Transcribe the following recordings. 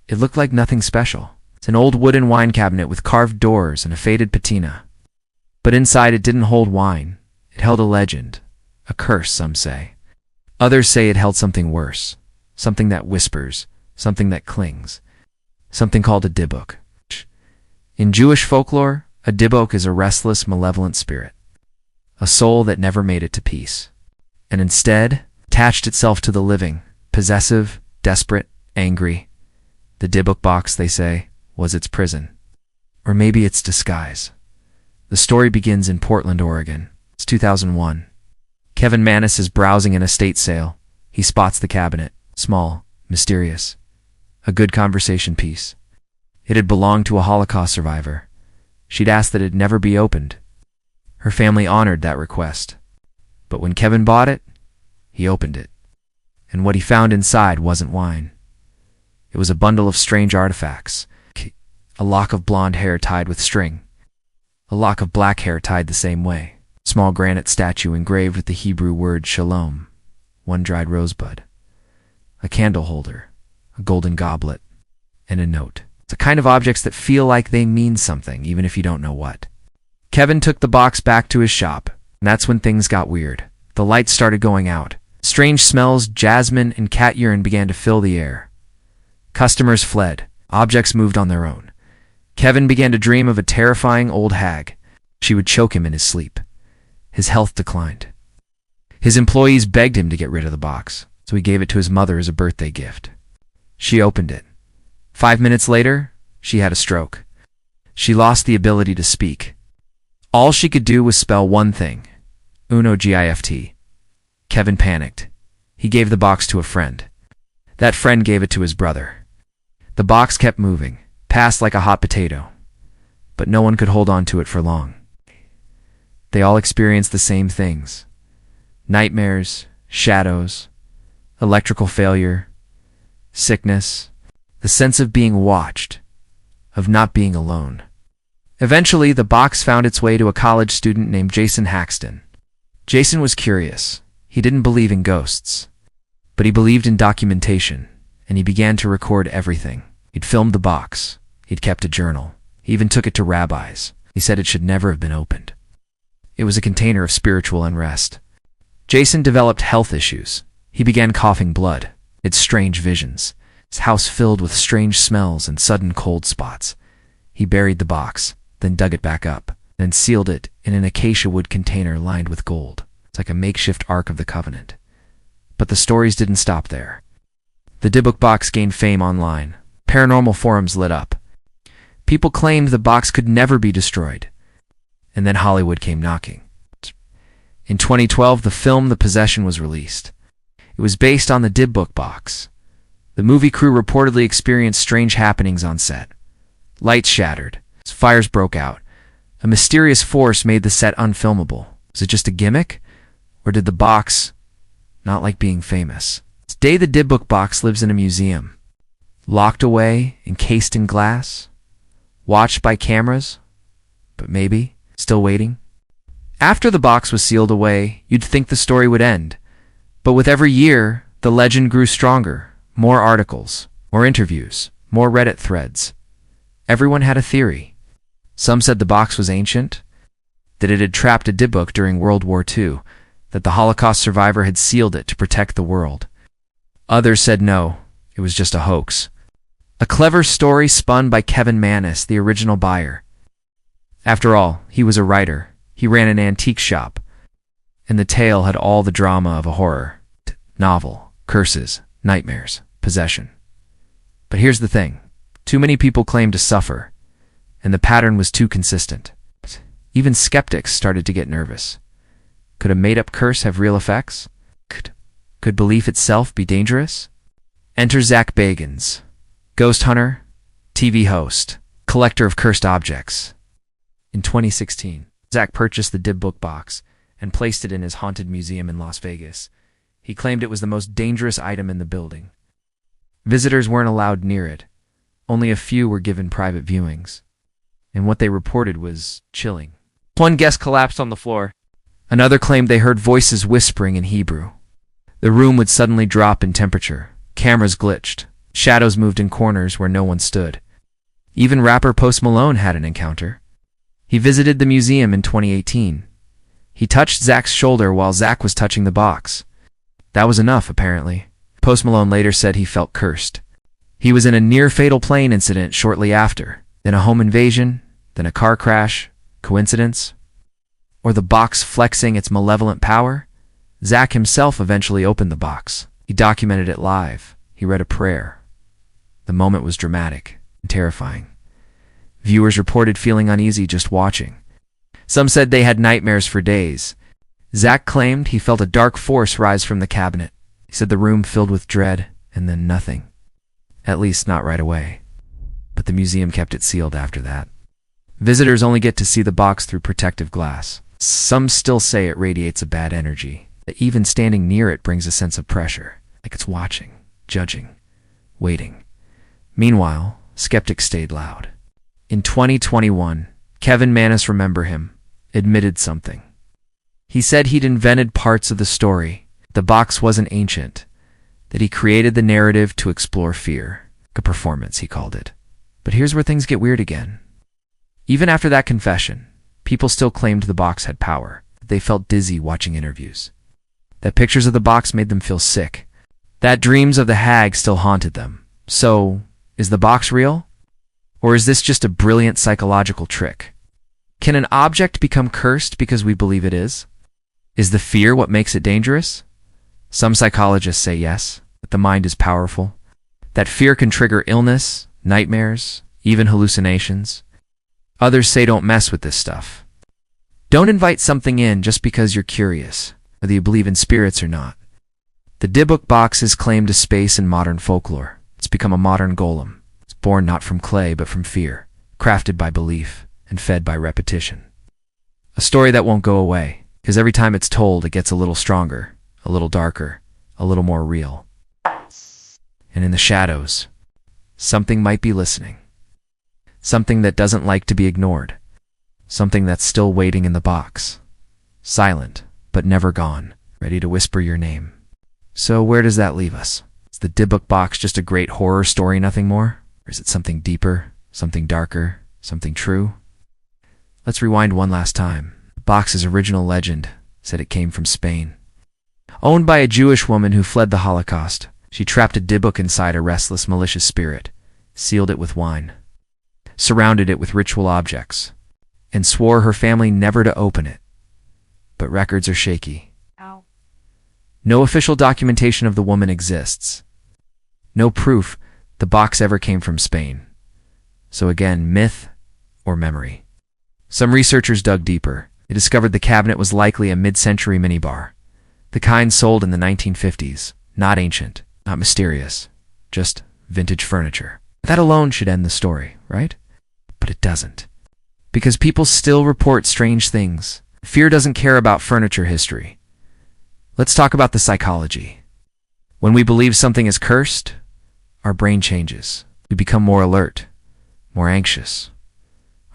It looked like nothing special. It's an old wooden wine cabinet with carved doors and a faded patina. But inside it didn't hold wine. It held a legend. A curse, some say. Others say it held something worse. Something that whispers. Something that clings. Something called a Dybbuk. In Jewish folklore, a Dybbuk is a restless, malevolent spirit. A soul that never made it to peace. And instead, attached itself to the living, possessive, desperate, angry. The Dybbuk Box, they say, was its prison. Or maybe its disguise. The story begins in Portland, Oregon. It's 2001. Kevin Manis is browsing an estate sale. He spots the cabinet. Small, mysterious. A good conversation piece. It had belonged to a Holocaust survivor. She'd asked that it never be opened. Her family honored that request. But when Kevin bought it, he opened it. And what he found inside wasn't wine. It was a bundle of strange artifacts. A lock of blonde hair tied with string. A lock of black hair tied the same way. Small granite statue engraved with the Hebrew word shalom. One dried rosebud. A candle holder. A golden goblet. And a note. It's the kind of objects that feel like they mean something, even if you don't know what. Kevin took the box back to his shop, and that's when things got weird. The lights started going out. Strange smells, jasmine, and cat urine began to fill the air. Customers fled. Objects moved on their own. Kevin began to dream of a terrifying old hag. She would choke him in his sleep. His health declined. His employees begged him to get rid of the box, so he gave it to his mother as a birthday gift. She opened it. 5 minutes later, she had a stroke. She lost the ability to speak. All she could do was spell one thing. Uno gift. Kevin panicked. He gave the box to a friend. That friend gave it to his brother. The box kept moving, passed like a hot potato. But no one could hold on to it for long. They all experienced the same things. Nightmares, shadows, electrical failure, sickness, the sense of being watched, of not being alone. Eventually, the box found its way to a college student named Jason Haxton. Jason was curious. He didn't believe in ghosts, but he believed in documentation, and he began to record everything. He'd filmed the box. He'd kept a journal. He even took it to rabbis. He said it should never have been opened. It was a container of spiritual unrest. Jason developed health issues. He began coughing blood. He had strange visions. His house filled with strange smells and sudden cold spots. He buried the box, then dug it back up, then sealed it in an acacia wood container lined with gold. It's like a makeshift Ark of the Covenant. But the stories didn't stop there. The Dybbuk Box gained fame online. Paranormal forums lit up. People claimed the box could never be destroyed. And then Hollywood came knocking. In 2012, the film The Possession was released. It was based on the Dybbuk Box. The movie crew reportedly experienced strange happenings on set. Lights shattered. Fires broke out. A mysterious force made the set unfilmable. Was it just a gimmick? Or did the box not like being famous? Today the Dybbuk Box lives in a museum. Locked away, encased in glass. Watched by cameras. But maybe still waiting. After the box was sealed away, you'd think the story would end. But with every year, the legend grew stronger. More articles, more interviews, more Reddit threads. Everyone had a theory. Some said the box was ancient, that it had trapped a Dybbuk during World War II, that the Holocaust survivor had sealed it to protect the world. Others said no, it was just a hoax. A clever story spun by Kevin Manis, the original buyer. After all, he was a writer. He ran an antique shop. And the tale had all the drama of a horror novel, curses, nightmares, possession. But here's the thing. Too many people claimed to suffer, and the pattern was too consistent. Even skeptics started to get nervous. Could a made-up curse have real effects? Could belief itself be dangerous? Enter Zach Bagans, ghost hunter, TV host, collector of cursed objects. In 2016, Zach purchased the Dybbuk Box and placed it in his haunted museum in Las Vegas. He claimed it was the most dangerous item in the building. Visitors weren't allowed near it. Only a few were given private viewings. And what they reported was chilling. One guest collapsed on the floor. Another claimed they heard voices whispering in Hebrew. The room would suddenly drop in temperature. Cameras glitched. Shadows moved in corners where no one stood. Even rapper Post Malone had an encounter. He visited the museum in 2018. He touched Zach's shoulder while Zach was touching the box. That was enough, apparently. Post Malone later said he felt cursed. He was in a near-fatal plane incident shortly after, then a home invasion, then a car crash. Coincidence? Or the box flexing its malevolent power? Zach himself eventually opened the box. He documented it live. He read a prayer. The moment was dramatic and terrifying. Viewers reported feeling uneasy just watching. Some said they had nightmares for days. Zach claimed he felt a dark force rise from the cabinet. He said the room filled with dread and then nothing. At least not right away. But the museum kept it sealed after that. Visitors only get to see the box through protective glass. Some still say it radiates a bad energy, that even standing near it brings a sense of pressure, like it's watching, judging, waiting. Meanwhile, skeptics stayed loud. In 2021, Kevin Mannis, remember him, admitted something. He said he'd invented parts of the story. The box wasn't ancient, that he created the narrative to explore fear. A performance, he called it. But here's where things get weird again. Even after that confession, people still claimed the box had power. They felt dizzy watching interviews. That pictures of the box made them feel sick. That dreams of the hag still haunted them. So, is the box real? Or is this just a brilliant psychological trick? Can an object become cursed because we believe it is? Is the fear what makes it dangerous? Some psychologists say yes, that the mind is powerful. That fear can trigger illness, nightmares, even hallucinations. Others say don't mess with this stuff. Don't invite something in just because you're curious, whether you believe in spirits or not. The Dybbuk Box has claimed a space in modern folklore. It's become a modern golem. It's born not from clay but from fear, crafted by belief and fed by repetition. A story that won't go away, because every time it's told it gets a little stronger, a little darker, a little more real. And in the shadows, something might be listening. Something that doesn't like to be ignored. Something that's still waiting in the box. Silent, but never gone, ready to whisper your name. So where does that leave us? Is the Dybbuk Box just a great horror story, nothing more? Or is it something deeper, something darker, something true? Let's rewind one last time. The box's original legend said it came from Spain. Owned by a Jewish woman who fled the Holocaust, she trapped a Dybbuk inside a restless, malicious spirit, sealed it with wine, surrounded it with ritual objects, and swore her family never to open it. But records are shaky. Ow. No official documentation of the woman exists. No proof the box ever came from Spain. So again, myth or memory. Some researchers dug deeper. They discovered the cabinet was likely a mid-century minibar. The kind sold in the 1950s. Not ancient, not mysterious, just vintage furniture. That alone should end the story, right? But it doesn't. Because people still report strange things. Fear doesn't care about furniture history. Let's talk about the psychology. When we believe something is cursed, our brain changes. We become more alert, more anxious.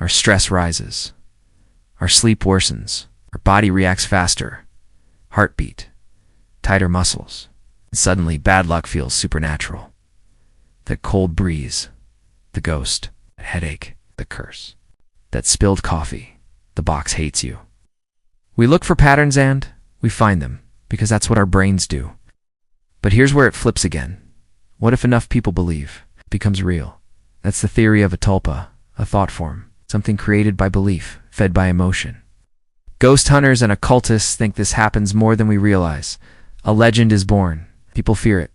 Our stress rises. Our sleep worsens. Our body reacts faster. Heartbeat, tighter muscles. And suddenly, bad luck feels supernatural. That cold breeze, the ghost, that headache, the curse. That spilled coffee, the box hates you. We look for patterns and we find them, because that's what our brains do. But here's where it flips again. What if enough people believe? It becomes real. That's the theory of a tulpa, a thought form, something created by belief, fed by emotion. Ghost hunters and occultists think this happens more than we realize. A legend is born. People fear it.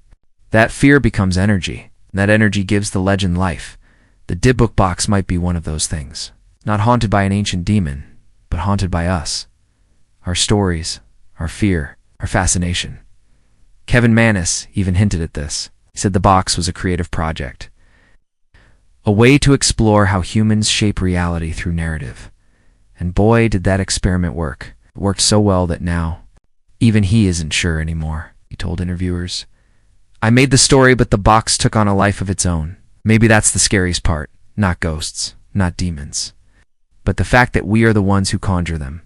That fear becomes energy. And that energy gives the legend life. The Dybbuk Box might be one of those things. Not haunted by an ancient demon, but haunted by us. Our stories, our fear, our fascination. Kevin Mannis even hinted at this. He said the box was a creative project. A way to explore how humans shape reality through narrative. And boy, did that experiment work. It worked so well that now, even he isn't sure anymore, he told interviewers. I made the story, but the box took on a life of its own. Maybe that's the scariest part. Not ghosts, not demons. But the fact that we are the ones who conjure them.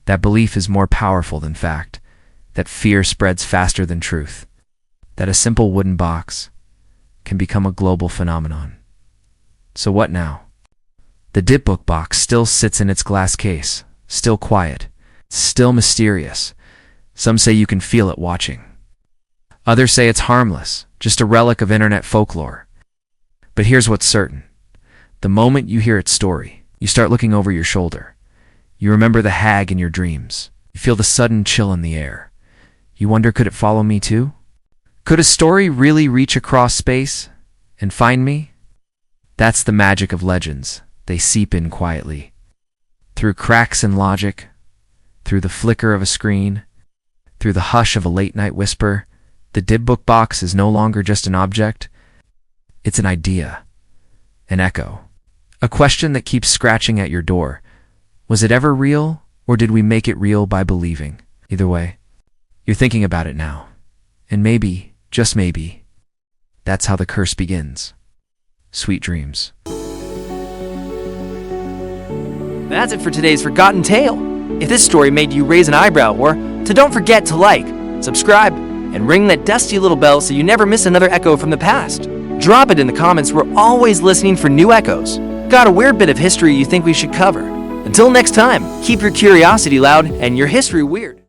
That belief is more powerful than fact. That fear spreads faster than truth. That a simple wooden box, can become a global phenomenon. So what now? The Dybbuk Box still sits in its glass case, still quiet, still mysterious. Some say you can feel it watching. Others say it's harmless, just a relic of internet folklore. But here's what's certain. The moment you hear its story, you start looking over your shoulder. You remember the hag in your dreams. You feel the sudden chill in the air. You wonder, could it follow me too? Could a story really reach across space and find me? That's the magic of legends. They seep in quietly. Through cracks in logic, through the flicker of a screen, through the hush of a late-night whisper, the Dybbuk Box is no longer just an object. It's an idea, an echo, a question that keeps scratching at your door. Was it ever real, or did we make it real by believing? Either way, you're thinking about it now. And maybe, just maybe, that's how the curse begins. Sweet dreams. That's it for today's Forgotten Tale. If this story made you raise an eyebrow, don't forget to like, subscribe, and ring that dusty little bell so you never miss another echo from the past. Drop it in the comments. We're always listening for new echoes. Got a weird bit of history you think we should cover? Until next time, keep your curiosity loud and your history weird.